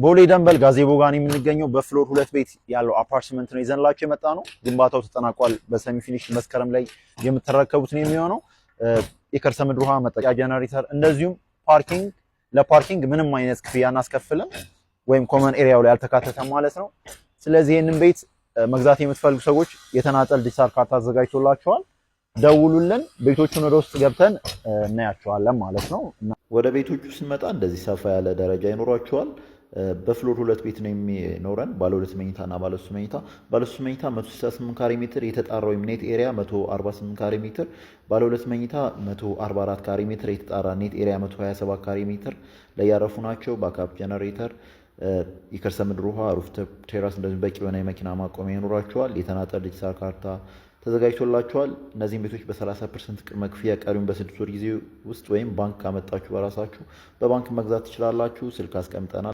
ቦሌ ደንበል ጋዜቦ ጋር የምንገኘው በፍሎር 2 ቤት ያለው አፓርትመንት ነው ይዘንላችሁ የመጣ ነው። ግንባታው ተጠናቋል። በሰሚ ፊኒሽ መስከረም ላይ የምትረከቡት ነው የሚሆነው። የከርሰ ምድር ውሃ መጠጫ ጀነሬተር፣ እንደዚሁም ፓርኪንግ፣ ለፓርኪንግ ምንም አይነት ክፍያ እናስከፍልም ወይም ኮመን ኤሪያው ላይ ያልተካተተ ማለት ነው። ስለዚህ ይሄንን ቤት መግዛት የምትፈልጉ ሰዎች የተናጠል ዲጂታል ካርታ አዘጋጅቶላችኋል። ደውሉልን። ቤቶቹን ወደ ውስጥ ገብተን እናያቸዋለን ማለት ነው። ወደ ቤቶቹ ስንመጣ እንደዚህ ሰፋ ያለ ደረጃ ይኖራቸዋል። በፍሎር 2 ቤት ነው የሚኖረን። ባለ 2 መኝታ እና ባለ 3 መኝታ። ባለ 3 መኝታ 168 ካሬ ሜትር የተጣራው ኔት ኤሪያ 148 ካሬ ሜትር፣ ባለ 2 መኝታ 144 ካሬ ሜትር የተጣራ ኔት ኤሪያ 127 ካሬ ሜትር ላይ ያረፉ ናቸው። ባካፕ ጀነሬተር፣ የከርሰ ምድር ውሃ፣ ሩፍቶፕ ቴራስ፣ እንደዚህ በቂ የሆነ የመኪና ማቆሚያ ይኖራቸዋል። የተናጠል ዲጂታል ካርታ ተዘጋጅቶላቸዋል። እነዚህም ቤቶች በ30% ቅድመ ክፍያ ቀሪውን በ6 ወር ጊዜ ውስጥ ወይም ባንክ ካመጣችሁ በራሳችሁ በባንክ መግዛት ትችላላችሁ። ስልክ አስቀምጠናል።